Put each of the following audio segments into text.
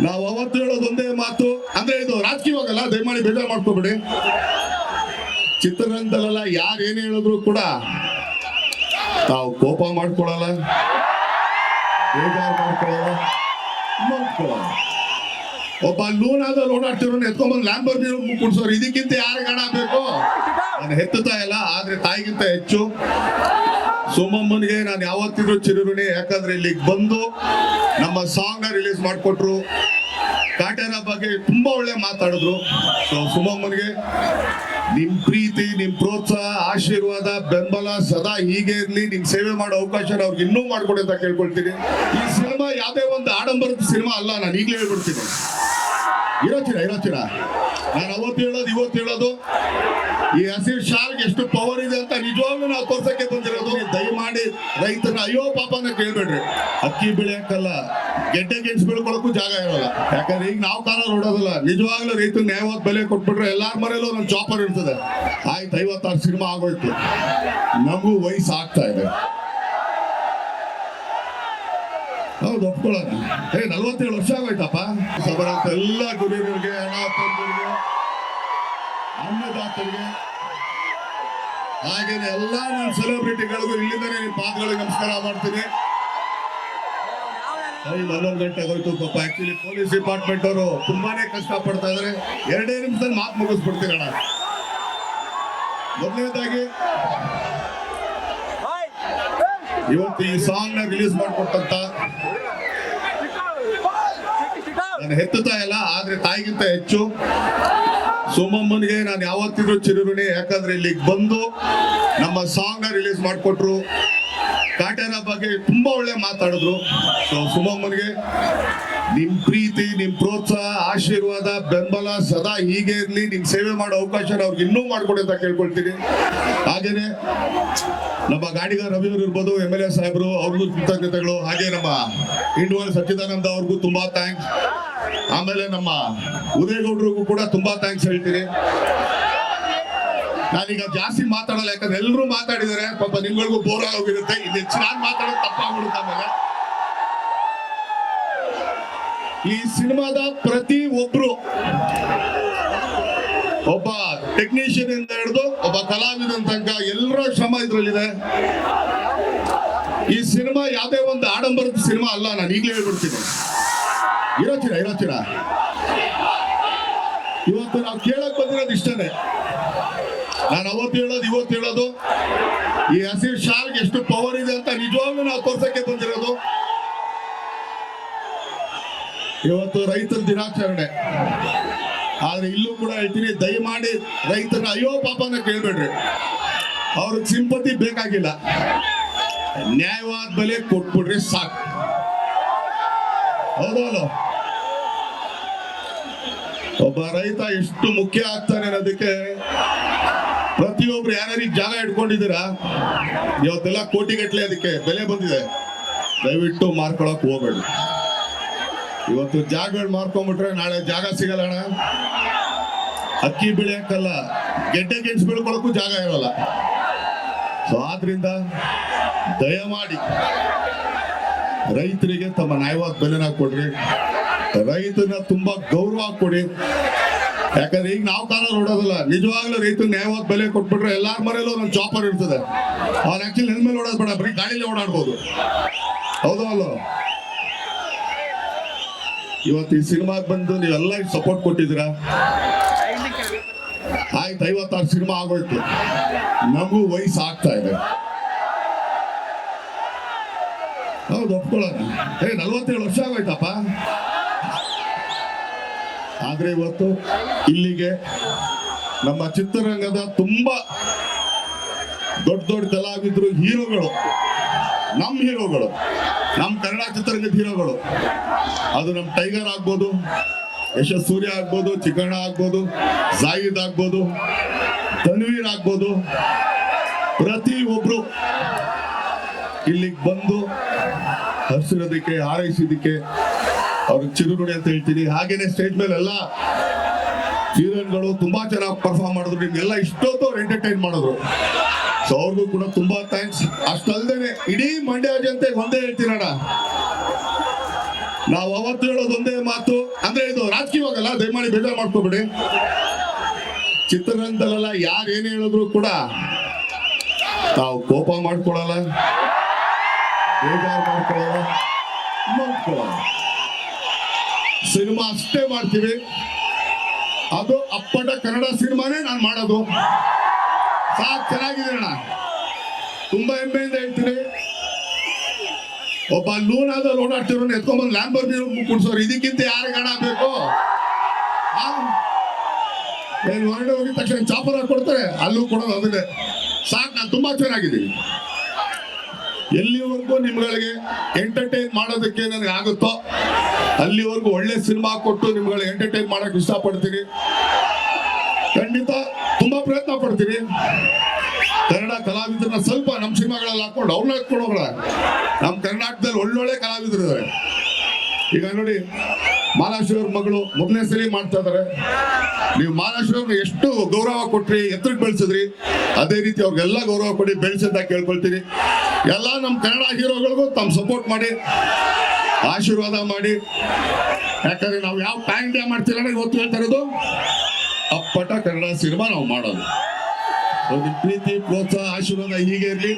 ನಾವು ಅವತ್ತು ಹೇಳೋದು ಒಂದೇ ಮಾತು, ಅಂದ್ರೆ ಇದು ರಾಜಕೀಯವಾಗಲ್ಲ, ದಯಮಾಡಿ ಬೇಜಾರು ಮಾಡ್ಕೋಬೇಡಿ. ಚಿತ್ರರಂಗದಲ್ಲೆಲ್ಲ ಯಾರು ಏನೇ ಹೇಳಿದ್ರು ಕೂಡ ನಾವು ಕೋಪ ಮಾಡ್ಕೊಳಲ್ಲ, ಬೇಜಾರು ಮಾಡ್ಕೊಳ್ಳಲ್ಲ. ಒಬ್ಬ ಲೂನಾದಲ್ಲಿ ಓಡಾಡ್ತಿರೋ ಎತ್ಕೊಂಡ್ಬಂದು ಲ್ಯಾಂಬರ್ಗಿ ಕುಡ್ಸೋರು, ಇದಕ್ಕಿಂತ ಯಾರಿಗೆ ಹಣ ಬೇಕು? ನಾನು ಹೆತ್ತುತ್ತಾ ಇಲ್ಲ, ಆದ್ರೆ ತಾಯಿಗಿಂತ ಹೆಚ್ಚು ಸುಮಮ್ಮನಿಗೆ ನಾನು ಯಾವತ್ತಿದ್ರು ಚಿರುರುಣಿ. ಯಾಕಂದ್ರೆ ಇಲ್ಲಿಗೆ ಬಂದು ನಮ್ಮ ಸಾಂಗ್ ನ ರಿಲೀಸ್ ಮಾಡಿಕೊಟ್ರು, ಕಾಟೇರ ಬಗ್ಗೆ ತುಂಬಾ ಒಳ್ಳೆ ಮಾತಾಡಿದ್ರು. ಸೊ ಸುಮಮ್ಮನಿಗೆ ನಿಮ್ ಪ್ರೀತಿ, ನಿಮ್ ಪ್ರೋತ್ಸಾಹ, ಆಶೀರ್ವಾದ, ಬೆಂಬಲ ಸದಾ ಹೀಗೆ ಇರ್ಲಿ. ನಿಮ್ ಸೇವೆ ಮಾಡೋ ಅವಕಾಶ ಅವ್ರಿಗೆ ಇನ್ನೂ ಮಾಡ್ಕೊಡಿ ಅಂತ ಕೇಳ್ಕೊಳ್ತೀನಿ. ಈ ಸಿನಿಮಾ ಯಾವ್ದೇ ಒಂದು ಆಡಂಬರದ ಸಿನಿಮಾ ಅಲ್ಲ, ನಾನು ಈಗಲೇ ಹೇಳ್ಬಿಡ್ತೀನಿ. ಇರೋಚಿರ ನಾನು ಅವತ್ತು ಹೇಳೋದು ಇವತ್ತು ಹೇಳೋದು, ಈ ಹಸಿರು ಶಾಲ್ಗೆ ಎಷ್ಟು ಪವರ್ ಇದೆ ಅಂತ ನಿಜವಾಗ್ಲೂ ನಾವು ತೋರ್ಸಕ್ಕೆ ಬಂದಿರೋದು. ದಯಮಾಡಿ ರೈತನ ಅಯ್ಯೋ ಪಾಪನ ಕೇಳ್ಬೇಡ್ರಿ. ಅಕ್ಕಿ ಬೆಳೆಯಕ್ಕಲ್ಲ, ಗೆಡ್ಡೆ ಗೆಣಸು ಬೆಳ್ಕೊಳಕ್ಕೂ ಜಾಗ ಇರೋಲ್ಲ. ಯಾಕಂದ್ರೆ ಈಗ ನಾವು ಕಾಲ ನೋಡೋದಿಲ್ಲ. ನಿಜವಾಗ್ಲೂ ರೈತನ ನ್ಯಾಯವಾದ ಬೆಲೆ ಕೊಟ್ಬಿಟ್ರೆ ಎಲ್ಲಾರ ಮನೇಲೂ ಒಂದು ಚಾಪರ್ ಇರ್ತದೆ. ಆಯ್ತು, 56 ಸಿನಿಮಾ ಆಗೋಯ್ತು, ನಮಗೂ ವಯಸ್ಸು ಆಗ್ತಾ ಇದೆ. ಹೌದು, ಒಪ್ಕೊಳ್ಳೋಣ. 47 ವರ್ಷ ಆಗೋಯ್ತಪ್ಪ. ಸಬರಂತ ಎಲ್ಲ ಗುರುಗಳಿಗೆ, ಅನಾಥರಿಗೆ, ಅನ್ನದಾತರಿಗೆ, ಹಾಗೇನೆ ಎಲ್ಲ ನನ್ನ ಸೆಲೆಬ್ರಿಟಿಗಳಿಗೂ ಇಲ್ಲಿಂದನೇ ನಿಮ್ಮ ಪಾದಗಳಿಗೆ ನಮಸ್ಕಾರ ಮಾಡ್ತೀನಿ. 11 ಗಂಟೆ ಹೋಯ್ತು ಪಾಪ. ಆಕ್ಚುಲಿ ಪೊಲೀಸ್ ಡಿಪಾರ್ಟ್ಮೆಂಟ್ ಅವರು ತುಂಬಾನೇ ಕಷ್ಟ ಪಡ್ತಾ ಇದಾರೆ. 2 ನಿಮಿಷದಲ್ಲಿ ಮಾತು ಮುಗಿಸ್ಬಿಡ್ತೀನಿ ಅಣ್ಣ. ಮೊದಲನೇದಾಗಿ ಇವತ್ತು ಈ ಸಾಂಗ್ ನ ರಿಲೀಸ್ ಮಾಡಿಕೊಟ್ಟಂತ ನಾನು ಹೆತ್ತುತ್ತಾ ಇಲ್ಲ, ಆದ್ರೆ ತಾಯಿಗಿಂತ ಹೆಚ್ಚು ಸುಮಮ್ಮನಿಗೆ ನಾನು ಯಾವತ್ತಿದ್ರು ಚಿರುರುಣಿ. ಯಾಕಂದ್ರೆ ಇಲ್ಲಿಗೆ ಬಂದು ನಮ್ಮ ಸಾಂಗ್ ನ ರಿಲೀಸ್ ಮಾಡಿಕೊಟ್ರು, ಕಾಟೇರ ಬಗ್ಗೆ ತುಂಬಾ ಒಳ್ಳೆ ಮಾತಾಡಿದ್ರು. ಸೊ ಸುಮಮ್ಮನಿಗೆ ನಿಮ್ ಪ್ರೀತಿ, ನಿಮ್ ಪ್ರೋತ್ಸಾಹ, ಆಶೀರ್ವಾದ, ಬೆಂಬಲ ಸದಾ ಹೀಗೆ ಇರ್ಲಿ. ನಿಮ್ ಸೇವೆ ಮಾಡೋ ಅವಕಾಶ ಅವ್ರಿಗೆ ಇನ್ನೂ ಮಾಡ್ಕೊಡಿ ಅಂತ ಕೇಳ್ಕೊಳ್ತೀನಿ. ಹಾಗೇನೆ ನಮ್ಮ ಗಾಡಿಗ ರವಿ ಅವರು ಇರ್ಬೋದು, MLA ಸಾಹೇಬರು, ಅವ್ರಿಗೂ ಕೃತಜ್ಞತೆಗಳು. ಹಾಗೆ ನಮ್ಮ ಇಂಡುವಲ್ ಸಚ್ಚಿದಾನಂದ ಅವ್ರಿಗೂ ತುಂಬಾ ಥ್ಯಾಂಕ್ಸ್. ಆಮೇಲೆ ನಮ್ಮ ಉದಯಗೌಡರಿಗೂ ಕೂಡ ತುಂಬಾ ಥ್ಯಾಂಕ್ಸ್ ಹೇಳ್ತೀನಿ. ನಾನೀಗ ಜಾಸ್ತಿ ಮಾತಾಡಲ್ಲ, ಯಾಕಂದ್ರೆ ಎಲ್ಲರೂ ಮಾತಾಡಿದ್ದಾರೆ. ಪಾಪ ನಿಮ್ಗಳಿಗೂ ಬೋರ್ ಆಗೋಗಿರುತ್ತೆ. ಇಲ್ಲಿ ನಾನು ಮಾತಾಡೋದು ತಪ್ಪಾಗ್ಬಿಡುತ್ತೆ. ಆಮೇಲೆ ಈ ಸಿನಿಮಾದ ಪ್ರತಿ ಒಬ್ರು, ಒಬ್ಬ ಟೆಕ್ನಿಷಿಯನ್ ಇಂದ ಹಿಡಿದು ಒಬ್ಬ ಕಲಾವಿದನ ತನಕ ಎಲ್ಲರ ಶ್ರಮ ಇದ್ರಲ್ಲಿದೆ. ಈ ಸಿನಿಮಾ ಯಾವ್ದೇ ಒಂದು ಆಡಂಬರದ ಸಿನಿಮಾ ಅಲ್ಲ, ನಾನು ಈಗಲೇ ಹೇಳ್ಬಿಡ್ತೀನಿ. ಇರೋಚಿರ ಇವತ್ತು ನಾವು ಕೇಳಕ್ ಬಂದಿರೋದು ಇಷ್ಟನೇ. ನಾನು ಅವತ್ತು ಹೇಳೋದು ಇವತ್ತು ಹೇಳೋದು, ಈ ಹಸಿರು ಶಾಲ್ಗೆ ಎಷ್ಟು ಪವರ್ ಇದೆ ಅಂತ ನಿಜವಾಗ್ಲೂ ನಾವು ತೋರ್ಸಕ್ಕೆ ಬಂದಿರೋದು. ಇವತ್ತು ರೈತರ ದಿನಾಚರಣೆ, ಆದ್ರೆ ಇಲ್ಲೂ ಕೂಡ ಹೇಳ್ತೀನಿ, ದಯಮಾಡಿ ರೈತನ ಅಯ್ಯೋ ಪಾಪನ ಕೇಳ್ಬೇಡ್ರಿ. ಅವ್ರಿಗೆ ಸಿಂಪತಿ ಬೇಕಾಗಿಲ್ಲ, ನ್ಯಾಯವಾದ ಬೆಲೆ ಕೊಟ್ಬಿಡ್ರಿ ಸಾಕು. ಹೌದಲ್ಲ, ಒಬ್ಬ ರೈತ ಎಷ್ಟು ಮುಖ್ಯ ಆಗ್ತಾನೆ ಅನ್ನೋದಕ್ಕೆ ಪ್ರತಿಯೊಬ್ರು ಯಾರ್ಯಾರಿಗೆ ಜಾಗ ಇಟ್ಕೊಂಡಿದ್ದೀರಾ, ಇವತ್ತೆಲ್ಲ ಕೋಟಿಗಟ್ಟಲೆ ಅದಕ್ಕೆ ಬೆಲೆ ಬಂದಿದೆ. ದಯವಿಟ್ಟು ಮಾರ್ಕೊಳಕ್ ಹೋಗ್ಬೇಡಿ. ಇವತ್ತು ಜಾಗಗಳು ಮಾರ್ಕೊಂಡ್ಬಿಟ್ರೆ ನಾಳೆ ಜಾಗ ಸಿಗಲ್ಲ. ಅಕ್ಕಿ ಬೆಳೆಯಕ್ಕಲ್ಲ, ಗೆಡ್ಡೆ ಗೆಣಸು ಬೆಳ್ಕೊಳಕ್ಕೂ ಜಾಗ ಇರೋಲ್ಲ. ಸೊ ಆದ್ರಿಂದ ದಯಮಾಡಿ ರೈತರಿಗೆ ತಮ್ಮ ನ್ಯಾಯವಾದ ಬೆಲೆನ ಕೊಡ್ರಿ. ರೈತನ ತುಂಬಾ ಗೌರವ ಕೊಡಿ. ಯಾಕಂದ್ರೆ ಈಗ ನಾವು ಕಾಲ ನೋಡೋದಿಲ್ಲ. ನಿಜವಾಗ್ಲೂ ರೈತನ ನ್ಯಾಯವಾದ ಬೆಲೆ ಕೊಟ್ಬಿಟ್ರೆ ಎಲ್ಲಾರ ಮನೇಲೂ ಒಂದು ಚಾಪರ್ ಇರ್ತದೆ. ಅವ್ರು ಆಕ್ಚುಲಿ ನೆಲ ಮೇಲೆ ಓಡೋದ್ ಬೇಡ, ಬರೀ ಗಾಳಿಲೇ ಓಡಾಡ್ಬೋದು. ಹೌದೋ ಅಲ್ಲೋ? ಇವತ್ತು ಈ ಸಿನಿಮಾಗೆ ಬಂದು ನೀವೆಲ್ಲ ಸಪೋರ್ಟ್ ಕೊಟ್ಟಿದ್ದೀರಾ. ಆಯ್ತು, 56 ಸಿನಿಮಾ ಆಗೋಯ್ತು, ನಮಗೂ ವಯಸ್ಸು ಆಗ್ತಾ ಇದೆ. ಹೌದು, ಒಪ್ಕೊಳ್ಳೋಣ. 47 ವರ್ಷ ಆಗೋಯ್ತಪ್ಪ. ಆದ್ರೆ ಇವತ್ತು ಇಲ್ಲಿಗೆ ನಮ್ಮ ಚಿತ್ರರಂಗದ ತುಂಬಾ ದೊಡ್ಡ ದೊಡ್ಡ ಕಲಾವಿದರು, ಹೀರೋಗಳು, ನಮ್ಮ ಹೀರೋಗಳು, ನಮ್ಮ ಕನ್ನಡ ಚಿತ್ರರಂಗದ ಹೀರೋಗಳು, ಅದು ನಮ್ಮ ಟೈಗರ್ ಆಗ್ಬೋದು, ಯಶಸ್ ಸೂರ್ಯ ಆಗ್ಬೋದು, ಚಿಕ್ಕಣ್ಣ ಆಗ್ಬೋದು, ಜಾಹಿದ್ ಆಗ್ಬೋದು, ತನ್ವೀರ್ ಆಗ್ಬೋದು, ಪ್ರತಿ ಒಬ್ರು ಇಲ್ಲಿಗೆ ಬಂದು ಹರಿಸಿರೋದಕ್ಕೆ, ಹಾರೈಸಿದ್ದಕ್ಕೆ ಅವ್ರಿಗೆ ಚಿರುಗುಡಿ ಅಂತ ಹೇಳ್ತೀನಿ. ಹಾಗೇನೆ ಸ್ಟೇಜ್ ಮೇಲೆ ಎಲ್ಲ ಹೀರೋಯಿನ್ಗಳು ತುಂಬಾ ಚೆನ್ನಾಗಿ ಪರ್ಫಾರ್ಮ್ ಮಾಡಿದ್ರು. ನಿಮ್ಗೆಲ್ಲ ಇಷ್ಟೊತ್ತು ಅವ್ರು ಎಂಟರ್ಟೈನ್ ಮಾಡಿದ್ರು. ಸೊ ಅವ್ರಿಗೂ ಕೂಡ ತುಂಬಾ ಥ್ಯಾಂಕ್ಸ್. ಅಷ್ಟಲ್ದೇನೆ ಇಡೀ ಮಂಡ್ಯ ಜನತೆಗೆ ಒಂದೇ ಹೇಳ್ತೀನಣ್ಣ, ನಾವು ಅವತ್ತು ಹೇಳೋದು ಒಂದೇ ಮಾತು, ಅಂದ್ರೆ ಇದು ರಾಜಕೀಯವಾಗಲ್ಲ, ದಯಮಾಡಿ ಬೇಜಾರು ಮಾಡ್ಕೋಬೇಡಿ. ಚಿತ್ರರಂಗದಲ್ಲೆಲ್ಲ ಯಾರು ಏನೇ ಹೇಳಿದ್ರು ಕೂಡ ನಾವು ಕೋಪ ಮಾಡ್ಕೊಳಲ್ಲ, ಬೇಜಾರು ಮಾಡ್ಕೊಳ್ಳಲ್ಲ, ಸಿನಿಮಾ ಅಷ್ಟೇ ಮಾಡ್ತೀವಿ. ಅದು ಅಪ್ಪಟ ಕನ್ನಡ ಸಿನಿಮಾನೇ ನಾನು ಮಾಡೋದು. ಸಾಕು, ಚೆನ್ನಾಗಿದೆ ಅಣ್ಣ, ತುಂಬಾ ಹೆಮ್ಮೆಯಿಂದ ಹೇಳ್ತೀನಿ. ಒಬ್ಬ ಲೂನಾದಲ್ಲಿ ಓಡಾಡ್ತಿರೋ ಎತ್ಕೊಂಡ್ಬಂದು ಲ್ಯಾಂಬರ್ಗಿನಿ ಕುಡ್ಸೋರು, ಇದಕ್ಕಿಂತ ಯಾರಿಗೆ ಹಣ ಬೇಕು? ಏನು ಹೊರಗಡೆ ಹೋಗಿದ ತಕ್ಷಣ ಚಾಪರ ಕೊಡ್ತಾರೆ, ಅಲ್ಲೂ ಕೊಡೋದು ಅದನ್ನೇ. ಸಾಕು, ನಾನು ತುಂಬಾ ಚೆನ್ನಾಗಿದ್ದೀನಿ. ಎಲ್ಲಿವರೆಗೂ ನಿಮ್ಗಳಿಗೆ ಎಂಟರ್ಟೈನ್ ಮಾಡೋದಕ್ಕೆ ನನಗೆ ಆಗುತ್ತೋ ಅಲ್ಲಿವರೆಗೂ ಒಳ್ಳೆ ಸಿನಿಮಾ ಕೊಟ್ಟು ನಿಮ್ಗಳಿಗೆ ಎಂಟರ್ಟೈನ್ ಮಾಡಕ್ ಇಷ್ಟಪಡ್ತೀನಿ. ಖಂಡಿತ ತುಂಬಾ ಪ್ರಯತ್ನ ಪಡ್ತೀನಿ. ಕನ್ನಡ ಕಲಾವಿದರನ್ನ ಸ್ವಲ್ಪ ನಮ್ಮ ಸಿನಿಮಾಗಳಲ್ಲಿ ಹಾಕೊಂಡು ಅವ್ರನ್ನ ಎತ್ಕೊಂಡು ಹೋಗೋಣ. ನಮ್ಮ ಕರ್ನಾಟಕದಲ್ಲಿ ಒಳ್ಳೊಳ್ಳೆ ಕಲಾವಿದರು ಇದ್ದಾರೆ. ಈಗ ನೋಡಿ, ಮಾಲಾಶ್ರೀ ಅವ್ರ ಮಗಳು ಮೊದಲನೇ ಸರಿ ಮಾಡ್ತಾ ಇದಾರೆ. ನೀವು ಮಾಲಾಶ್ರೀ ಅವ್ರನ್ನ ಎಷ್ಟು ಗೌರವ ಕೊಟ್ರಿ, ಎತ್ತರಕ್ಕೆ ಬೆಳೆಸಿದ್ರಿ, ಅದೇ ರೀತಿ ಅವ್ರಿಗೆಲ್ಲ ಗೌರವ ಕೊಡಿ, ಬೆಳೆಸಿ ಅಂತ ಕೇಳ್ಕೊಳ್ತೀನಿ. ಎಲ್ಲ ನಮ್ಮ ಕನ್ನಡ ಹೀರೋಗಳಿಗೂ ತಮ್ಮ ಸಪೋರ್ಟ್ ಮಾಡಿ, ಆಶೀರ್ವಾದ ಮಾಡಿ. ಯಾಕಂದ್ರೆ ನಾವು ಯಾವ ಪ್ಯಾನ್ ಇಂಡಿಯಾ ಮಾಡ್ತಿಲ್ಲ, ಇವತ್ತು ಹೇಳ್ತಾ ಇರೋದು ಅಪ್ಪಟ ಕನ್ನಡ ಸಿನಿಮಾ ನಾವು ಮಾಡೋದು. ಒಂದು ಪ್ರೀತಿ, ಪ್ರೋತ್ಸಾಹ, ಆಶೀರ್ವಾದ ಹೀಗೆ ಇರಲಿ.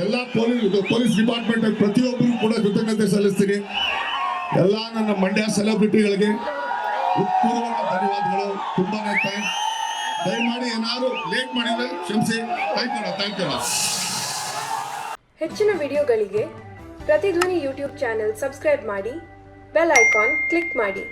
ಎಲ್ಲ ಪೊಲೀಸ್ ಡಿಪಾರ್ಟ್ಮೆಂಟ್ ಪ್ರತಿಯೊಬ್ಬರಿಗೂ ಕೂಡ ಕೃತಜ್ಞತೆ ಸಲ್ಲಿಸ್ತೀನಿ. ಎಲ್ಲ ನನ್ನ ಮಂಡ್ಯ ಸೆಲೆಬ್ರಿಟಿಗಳಿಗೆ ಹೃತ್ಪೂರ್ವಕ ಧನ್ಯವಾದಗಳು. ತುಂಬಾನೇ ಥ್ಯಾಂಕ್ಸ್. ದಯಮಾಡಿ ಏನಾದ್ರು ಲೇಟ್ ಮಾಡಿದ್ರೆ ಕ್ಷಮಿಸಿ. Thank you. ಹೆಚ್ಚಿನ ವಿಡಿಯೋಗಳಿಗೆ ಪ್ರತಿಧ್ವನಿ ಯೂಟ್ಯೂಬ್ ಚಾನೆಲ್ ಸಬ್ಸ್ಕ್ರೈಬ್ ಮಾಡಿ, ಬೆಲ್ ಐಕಾನ್ ಕ್ಲಿಕ್ ಮಾಡಿ.